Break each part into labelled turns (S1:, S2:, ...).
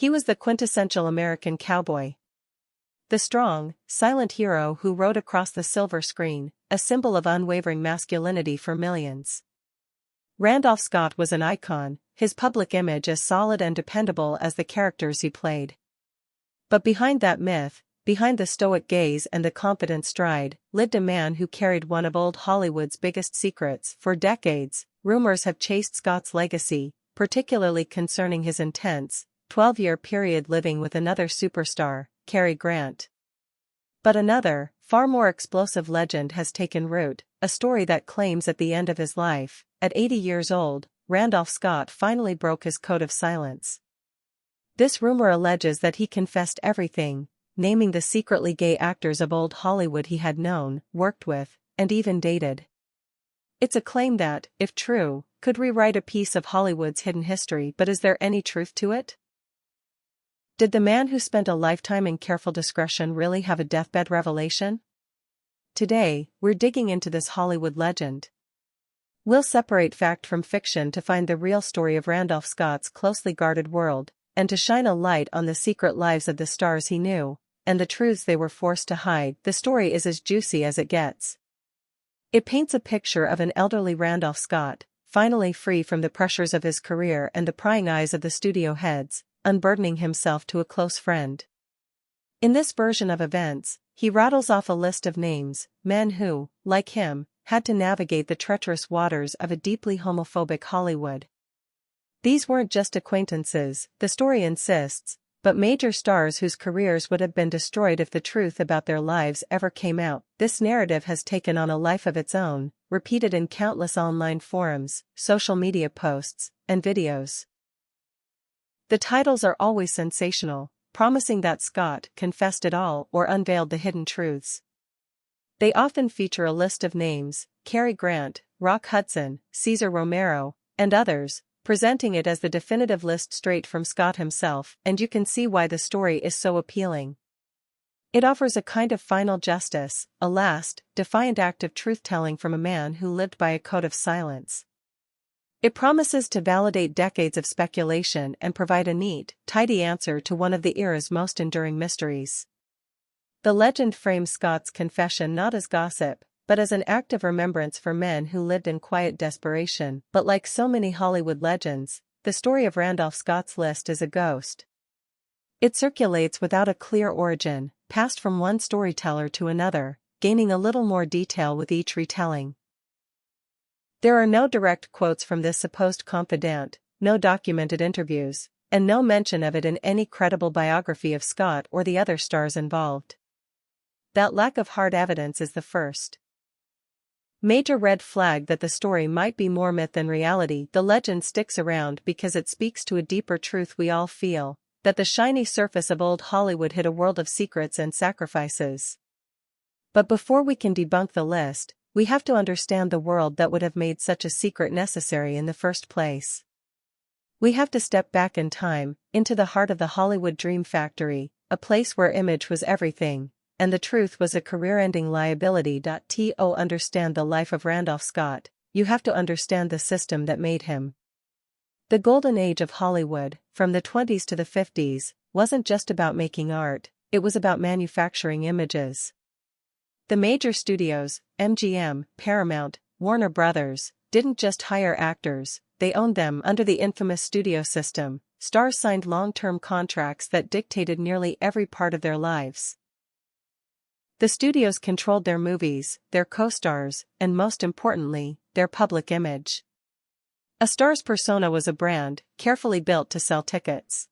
S1: He was the quintessential American cowboy. The strong, silent hero who rode across the silver screen, a symbol of unwavering masculinity for millions. Randolph Scott was an icon, his public image as solid and dependable as the characters he played. But behind that myth, behind the stoic gaze and the confident stride, lived a man who carried one of old Hollywood's biggest secrets. For decades, rumors have chased Scott's legacy, particularly concerning his intense, 12-year period living with another superstar, Cary Grant. But another, far more explosive legend has taken root, a story that claims at the end of his life, at 80 years old, Randolph Scott finally broke his code of silence. This rumor alleges that he confessed everything, naming the secretly gay actors of old Hollywood he had known, worked with, and even dated. It's a claim that, if true, could rewrite a piece of Hollywood's hidden history. But is there any truth to it? Did the man who spent a lifetime in careful discretion really have a deathbed revelation? Today, we're digging into this Hollywood legend. We'll separate fact from fiction to find the real story of Randolph Scott's closely guarded world, and to shine a light on the secret lives of the stars he knew, and the truths they were forced to hide. The story is as juicy as it gets. It paints a picture of an elderly Randolph Scott, finally free from the pressures of his career and the prying eyes of the studio heads, unburdening himself to a close friend. In this version of events, he rattles off a list of names, men who, like him, had to navigate the treacherous waters of a deeply homophobic Hollywood. These weren't just acquaintances, the story insists, but major stars whose careers would have been destroyed if the truth about their lives ever came out. This narrative has taken on a life of its own, repeated in countless online forums, social media posts, and videos. The titles are always sensational, promising that Scott confessed it all or unveiled the hidden truths. They often feature a list of names, Cary Grant, Rock Hudson, Cesar Romero, and others, presenting it as the definitive list straight from Scott himself, and you can see why the story is so appealing. It offers a kind of final justice, a last, defiant act of truth-telling from a man who lived by a code of silence. It promises to validate decades of speculation and provide a neat, tidy answer to one of the era's most enduring mysteries. The legend frames Scott's confession not as gossip, but as an act of remembrance for men who lived in quiet desperation. But like so many Hollywood legends, the story of Randolph Scott's list is a ghost. It circulates without a clear origin, passed from one storyteller to another, gaining a little more detail with each retelling. There are no direct quotes from this supposed confidant, no documented interviews, and no mention of it in any credible biography of Scott or the other stars involved. That lack of hard evidence is the first major red flag that the story might be more myth than reality. The legend sticks around because it speaks to a deeper truth we all feel, that the shiny surface of old Hollywood hid a world of secrets and sacrifices. But before we can debunk the list, we have to understand the world that would have made such a secret necessary in the first place. We have to step back in time, into the heart of the Hollywood dream factory, a place where image was everything, and the truth was a career-ending liability. To understand the life of Randolph Scott, you have to understand the system that made him. The golden age of Hollywood, from the 20s to the 50s, wasn't just about making art, it was about manufacturing images. The major studios, MGM, Paramount, Warner Brothers, didn't just hire actors, they owned them. Under the infamous studio system, stars signed long-term contracts that dictated nearly every part of their lives. The studios controlled their movies, their co-stars, and most importantly, their public image. A star's persona was a brand, carefully built to sell tickets.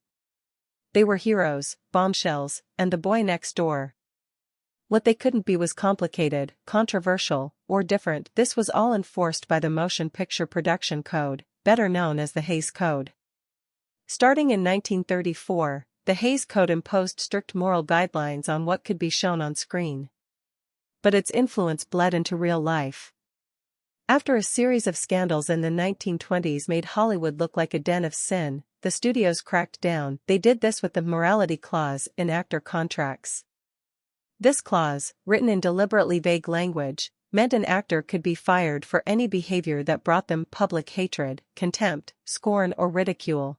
S1: They were heroes, bombshells, and the boy next door. What they couldn't be was complicated, controversial, or different. This was all enforced by the Motion Picture Production Code, better known as the Hays Code. Starting in 1934, the Hays Code imposed strict moral guidelines on what could be shown on screen. But its influence bled into real life. After a series of scandals in the 1920s made Hollywood look like a den of sin, the studios cracked down. They did this with the morality clause in actor contracts. This clause, written in deliberately vague language, meant an actor could be fired for any behavior that brought them public hatred, contempt, scorn, or ridicule.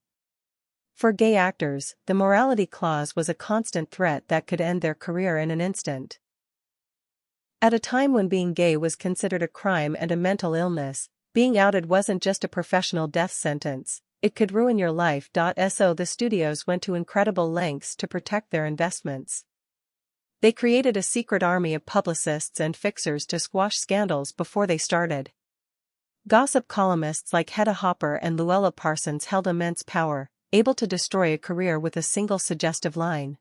S1: For gay actors, the morality clause was a constant threat that could end their career in an instant. At a time when being gay was considered a crime and a mental illness, being outed wasn't just a professional death sentence, it could ruin your life. So the studios went to incredible lengths to protect their investments. They created a secret army of publicists and fixers to squash scandals before they started. Gossip columnists like Hedda Hopper and Luella Parsons held immense power, able to destroy a career with a single suggestive line.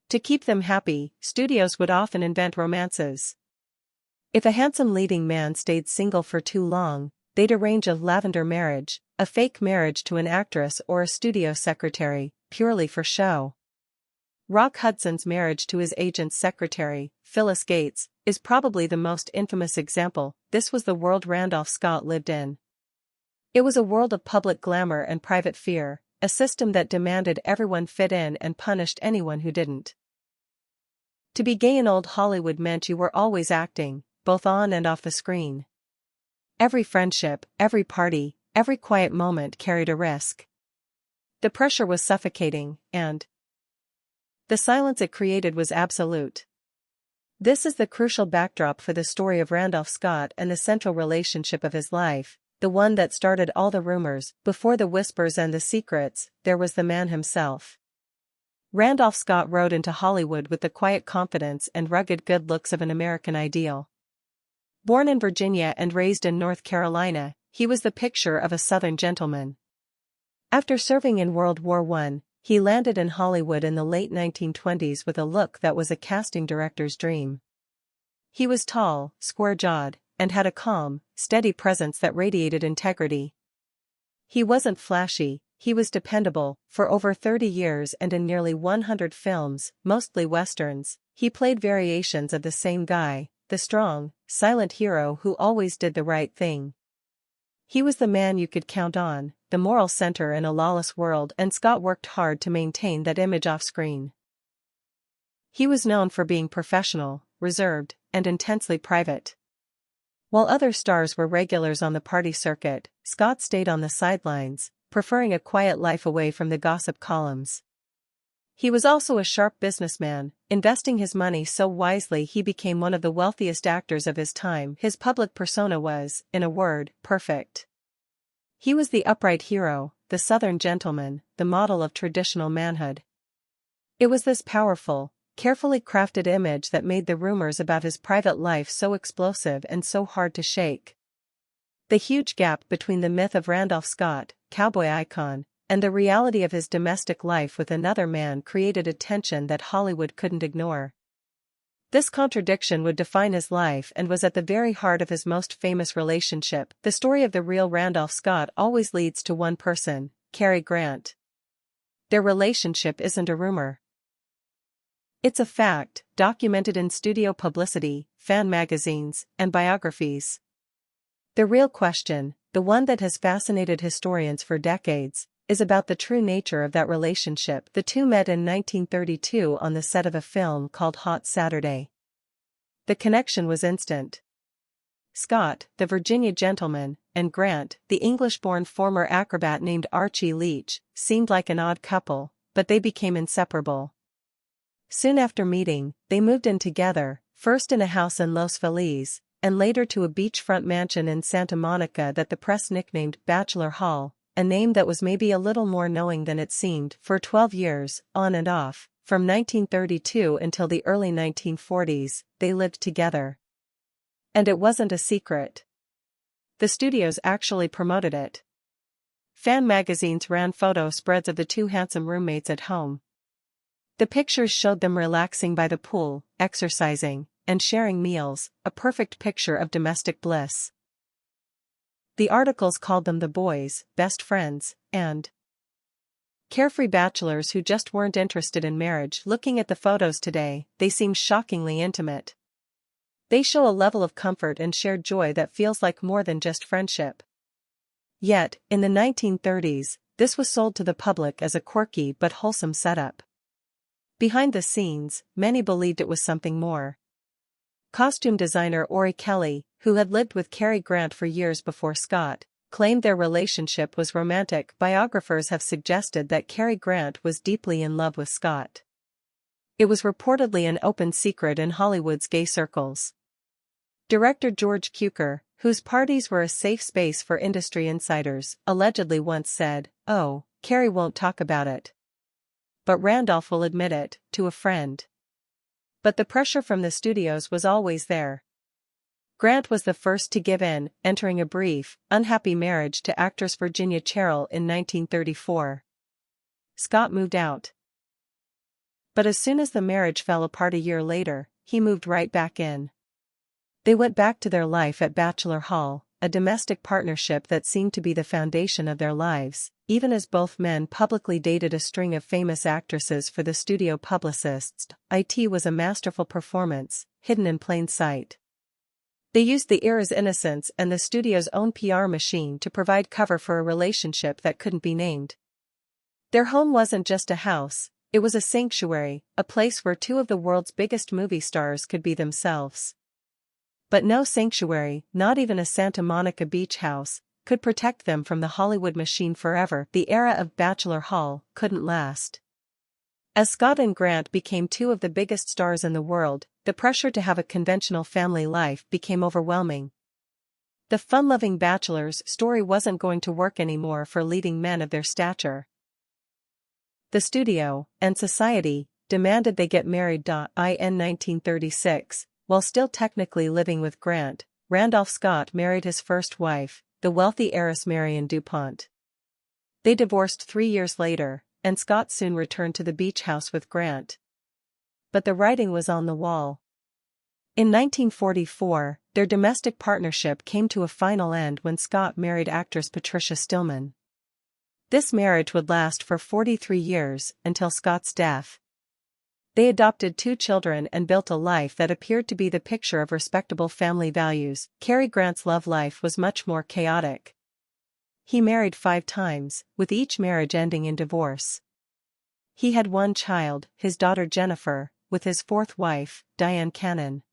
S1: To keep them happy, studios would often invent romances. If a handsome leading man stayed single for too long, they'd arrange a lavender marriage, a fake marriage to an actress or a studio secretary, purely for show. Rock Hudson's marriage to his agent's secretary, Phyllis Gates, is probably the most infamous example. This was the world Randolph Scott lived in. It was a world of public glamour and private fear, a system that demanded everyone fit in and punished anyone who didn't. To be gay in old Hollywood meant you were always acting, both on and off the screen. Every friendship, every party, every quiet moment carried a risk. The pressure was suffocating, and the silence it created was absolute. This is the crucial backdrop for the story of Randolph Scott and the central relationship of his life, the one that started all the rumors. Before the whispers and the secrets, there was the man himself. Randolph Scott rode into Hollywood with the quiet confidence and rugged good looks of an American ideal. Born in Virginia and raised in North Carolina, he was the picture of a Southern gentleman. After serving in World War I, he landed in Hollywood in the late 1920s with a look that was a casting director's dream. He was tall, square-jawed, and had a calm, steady presence that radiated integrity. He wasn't flashy, he was dependable. For over 30 years and in nearly 100 films, mostly westerns, he played variations of the same guy, the strong, silent hero who always did the right thing. He was the man you could count on, the moral center in a lawless world, and Scott worked hard to maintain that image off-screen. He was known for being professional, reserved, and intensely private. While other stars were regulars on the party circuit, Scott stayed on the sidelines, preferring a quiet life away from the gossip columns. He was also a sharp businessman, investing his money so wisely he became one of the wealthiest actors of his time. His public persona was, in a word, perfect. He was the upright hero, the Southern gentleman, the model of traditional manhood. It was this powerful, carefully crafted image that made the rumors about his private life so explosive and so hard to shake. The huge gap between the myth of Randolph Scott, cowboy icon, and the reality of his domestic life with another man created a tension that Hollywood couldn't ignore. This contradiction would define his life and was at the very heart of his most famous relationship. The story of the real Randolph Scott always leads to one person, Cary Grant. Their relationship isn't a rumor. It's a fact, documented in studio publicity, fan magazines, and biographies. The real question, the one that has fascinated historians for decades, is about the true nature of that relationship. The two met in 1932 on the set of a film called Hot Saturday. The connection was instant. Scott, the Virginia gentleman, and Grant, the English-born former acrobat named Archie Leach, seemed like an odd couple, but they became inseparable. Soon after meeting, they moved in together, first in a house in Los Feliz, and later to a beachfront mansion in Santa Monica that the press nicknamed Bachelor Hall, a name that was maybe a little more knowing than it seemed. For 12 years, on and off, from 1932 until the early 1940s, they lived together. And it wasn't a secret. The studios actually promoted it. Fan magazines ran photo spreads of the two handsome roommates at home. The pictures showed them relaxing by the pool, exercising, and sharing meals, a perfect picture of domestic bliss. The articles called them the boys, best friends, and carefree bachelors who just weren't interested in marriage. Looking at the photos today, they seem shockingly intimate. They show a level of comfort and shared joy that feels like more than just friendship. Yet, in the 1930s, this was sold to the public as a quirky but wholesome setup. Behind the scenes, many believed it was something more. Costume designer Ori Kelly, who had lived with Cary Grant for years before Scott, claimed their relationship was romantic. Biographers have suggested that Cary Grant was deeply in love with Scott. It was reportedly an open secret in Hollywood's gay circles. Director George Cukor, whose parties were a safe space for industry insiders, allegedly once said, "Oh, Cary won't talk about it. But Randolph will admit it, to a friend." But the pressure from the studios was always there. Grant was the first to give in, entering a brief, unhappy marriage to actress Virginia Cherrill in 1934. Scott moved out. But as soon as the marriage fell apart a year later, he moved right back in. They went back to their life at Bachelor Hall, a domestic partnership that seemed to be the foundation of their lives, even as both men publicly dated a string of famous actresses for the studio publicists. It was a masterful performance, hidden in plain sight. They used the era's innocence and the studio's own PR machine to provide cover for a relationship that couldn't be named. Their home wasn't just a house, it was a sanctuary, a place where two of the world's biggest movie stars could be themselves. But no sanctuary, not even a Santa Monica beach house, could protect them from the Hollywood machine forever. The era of Bachelor Hall couldn't last. As Scott and Grant became two of the biggest stars in the world, the pressure to have a conventional family life became overwhelming. The fun-loving bachelor's story wasn't going to work anymore for leading men of their stature. The studio, and society, demanded they get married. In 1936, while still technically living with Grant, Randolph Scott married his first wife, the wealthy heiress Marion DuPont. They divorced 3 years later, and Scott soon returned to the beach house with Grant. But the writing was on the wall. In 1944, their domestic partnership came to a final end when Scott married actress Patricia Stillman. This marriage would last for 43 years, until Scott's death. They adopted 2 children and built a life that appeared to be the picture of respectable family values. Cary Grant's love life was much more chaotic. He married 5 times, with each marriage ending in divorce. He had 1 child, his daughter Jennifer, with his 4th wife, Diane Cannon.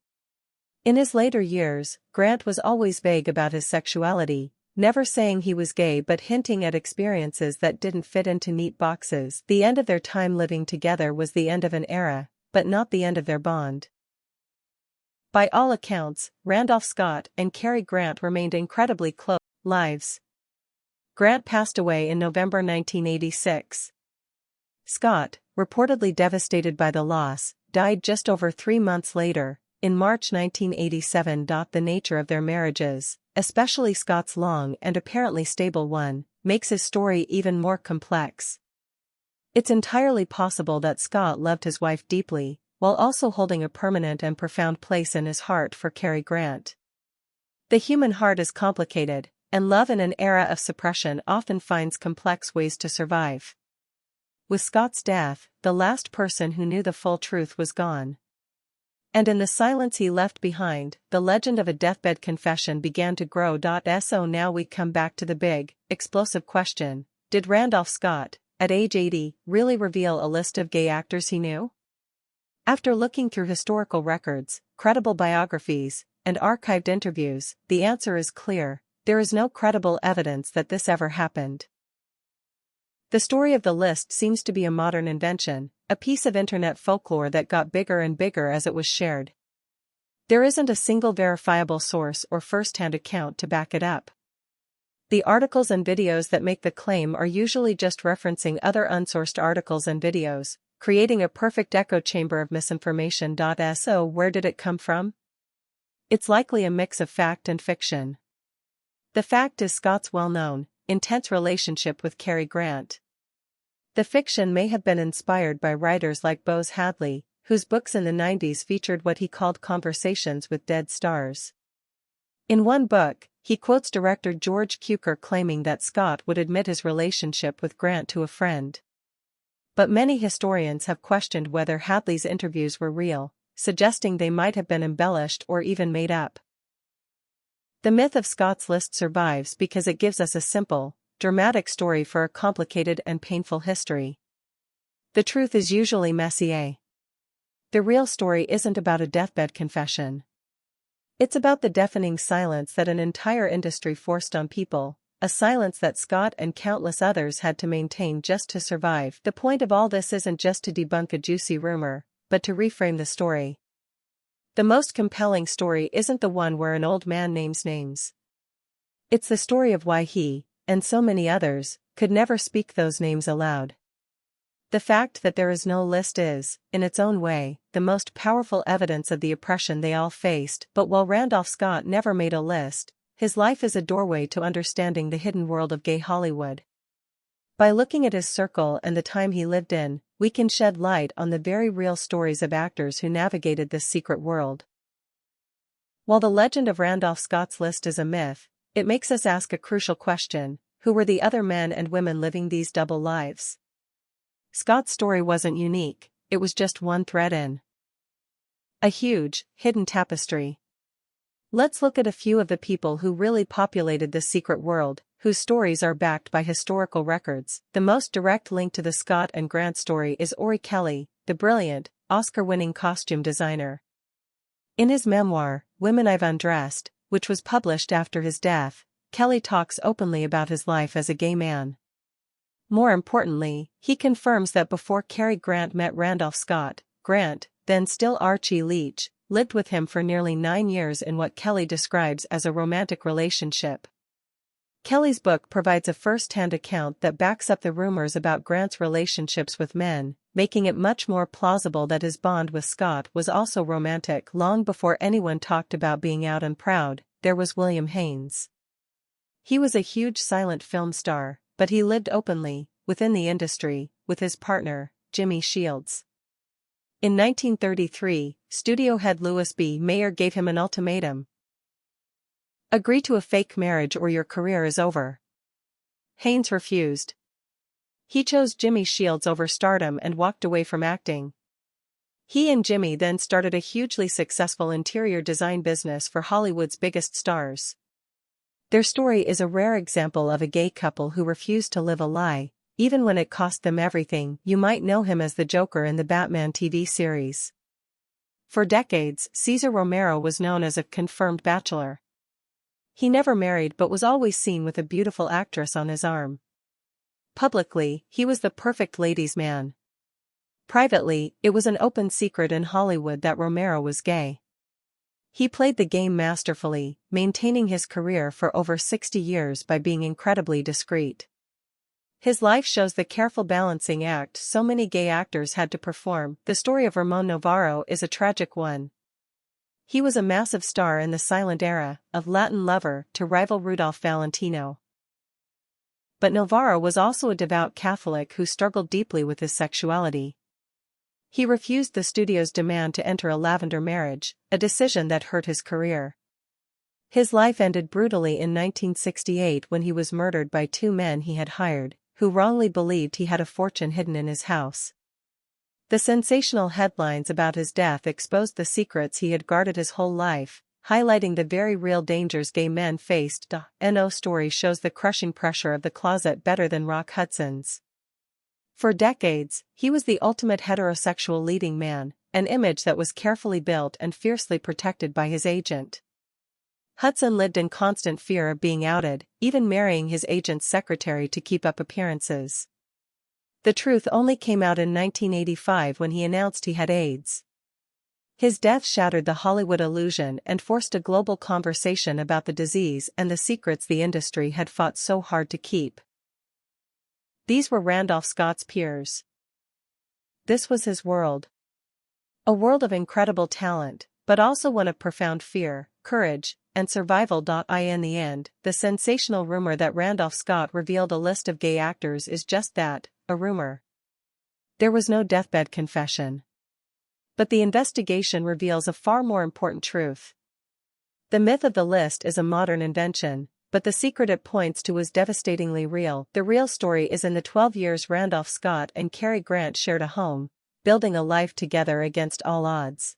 S1: In his later years, Grant was always vague about his sexuality, never saying he was gay but hinting at experiences that didn't fit into neat boxes. The end of their time living together was the end of an era, but not the end of their bond. By all accounts, Randolph Scott and Cary Grant remained incredibly close lives. Grant passed away in November 1986. Scott, reportedly devastated by the loss, died just over 3 months later, in March 1987. The nature of their marriages, especially Scott's long and apparently stable one, makes his story even more complex. It's entirely possible that Scott loved his wife deeply, while also holding a permanent and profound place in his heart for Cary Grant. The human heart is complicated, and love in an era of suppression often finds complex ways to survive. With Scott's death, the last person who knew the full truth was gone. And in the silence he left behind, the legend of a deathbed confession began to grow. So now we come back to the big, explosive question: did Randolph Scott, at age 80, really reveal a list of gay actors he knew? After looking through historical records, credible biographies, and archived interviews, the answer is clear: there is no credible evidence that this ever happened. The story of the list seems to be a modern invention, a piece of internet folklore that got bigger and bigger as it was shared. There isn't a single verifiable source or first-hand account to back it up. The articles and videos that make the claim are usually just referencing other unsourced articles and videos, creating a perfect echo chamber of misinformation. So where did it come from? It's likely a mix of fact and fiction. The fact is Scott's well-known, intense relationship with Cary Grant. The fiction may have been inspired by writers like Bose Hadley, whose books in the 90s featured what he called conversations with dead stars. In one book, he quotes director George Cukor claiming that Scott would admit his relationship with Grant to a friend. But many historians have questioned whether Hadley's interviews were real, suggesting they might have been embellished or even made up. The myth of Scott's list survives because it gives us a simple, dramatic story for a complicated and painful history. The truth is usually messy. The real story isn't about a deathbed confession. It's about the deafening silence that an entire industry forced on people, a silence that Scott and countless others had to maintain just to survive. The point of all this isn't just to debunk a juicy rumor, but to reframe the story. The most compelling story isn't the one where an old man names names. It's the story of why he, and so many others, could never speak those names aloud. The fact that there is no list is, in its own way, the most powerful evidence of the oppression they all faced. But while Randolph Scott never made a list, his life is a doorway to understanding the hidden world of gay Hollywood. By looking at his circle and the time he lived in, we can shed light on the very real stories of actors who navigated this secret world. While the legend of Randolph Scott's list is a myth, it makes us ask a crucial question: who were the other men and women living these double lives? Scott's story wasn't unique, it was just one thread in a huge, hidden tapestry. Let's look at a few of the people who really populated this secret world, whose stories are backed by historical records. The most direct link to the Scott and Grant story is Ori Kelly, the brilliant, Oscar-winning costume designer. In his memoir, Women I've Undressed, which was published after his death, Kelly talks openly about his life as a gay man. More importantly, he confirms that before Cary Grant met Randolph Scott, Grant, then still Archie Leach, lived with him for nearly 9 years in what Kelly describes as a romantic relationship. Kelly's book provides a first-hand account that backs up the rumors about Grant's relationships with men, making it much more plausible that his bond with Scott was also romantic. Long before anyone talked about being out and proud, there was William Haynes. He was a huge silent film star, but he lived openly, within the industry, with his partner, Jimmy Shields. In 1933, studio head Louis B. Mayer gave him an ultimatum: agree to a fake marriage or your career is over. Haynes refused. He chose Jimmy Shields over stardom and walked away from acting. He and Jimmy then started a hugely successful interior design business for Hollywood's biggest stars. Their story is a rare example of a gay couple who refused to live a lie, even when it cost them everything. You might know him as the Joker in the Batman TV series. For decades, Cesar Romero was known as a confirmed bachelor. He never married but was always seen with a beautiful actress on his arm. Publicly, he was the perfect ladies' man. Privately, it was an open secret in Hollywood that Romero was gay. He played the game masterfully, maintaining his career for over 60 years by being incredibly discreet. His life shows the careful balancing act so many gay actors had to perform. The story of Ramon Novarro is a tragic one. He was a massive star in the silent era, of Latin lover to rival Rudolph Valentino. But Novarro was also a devout Catholic who struggled deeply with his sexuality. He refused the studio's demand to enter a lavender marriage, a decision that hurt his career. His life ended brutally in 1968 when he was murdered by 2 men he had hired, who wrongly believed he had a fortune hidden in his house. The sensational headlines about his death exposed the secrets he had guarded his whole life, highlighting the very real dangers gay men faced. The N.O. story shows the crushing pressure of the closet better than Rock Hudson's. For decades, he was the ultimate heterosexual leading man, an image that was carefully built and fiercely protected by his agent. Hudson lived in constant fear of being outed, even marrying his agent's secretary to keep up appearances. The truth only came out in 1985 when he announced he had AIDS. His death shattered the Hollywood illusion and forced a global conversation about the disease and the secrets the industry had fought so hard to keep. These were Randolph Scott's peers. This was his world. A world of incredible talent, but also one of profound fear, courage, and survival. In the end, the sensational rumor that Randolph Scott revealed a list of gay actors is just that, a rumor. There was no deathbed confession. But the investigation reveals a far more important truth. The myth of the list is a modern invention, but the secret it points to is devastatingly real. The real story is in the 12 years Randolph Scott and Cary Grant shared a home, building a life together against all odds.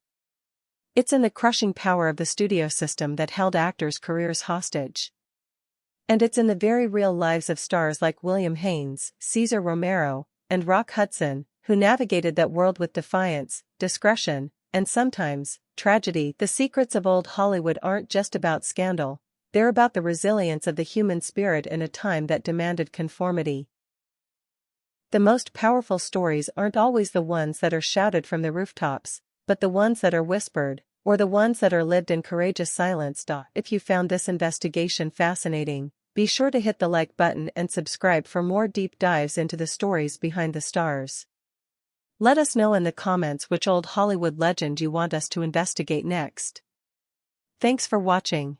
S1: It's in the crushing power of the studio system that held actors' careers hostage. And it's in the very real lives of stars like William Haynes, Cesar Romero, and Rock Hudson, who navigated that world with defiance, discretion, and sometimes, tragedy. The secrets of old Hollywood aren't just about scandal, They're about the resilience of the human spirit in a time that demanded conformity. The most powerful stories aren't always the ones that are shouted from the rooftops, but the ones that are whispered, or the ones that are lived in courageous silence. If you found this investigation fascinating, be sure to hit the like button and subscribe for more deep dives into the stories behind the stars. Let us know in the comments which old Hollywood legend you want us to investigate next. Thanks for watching.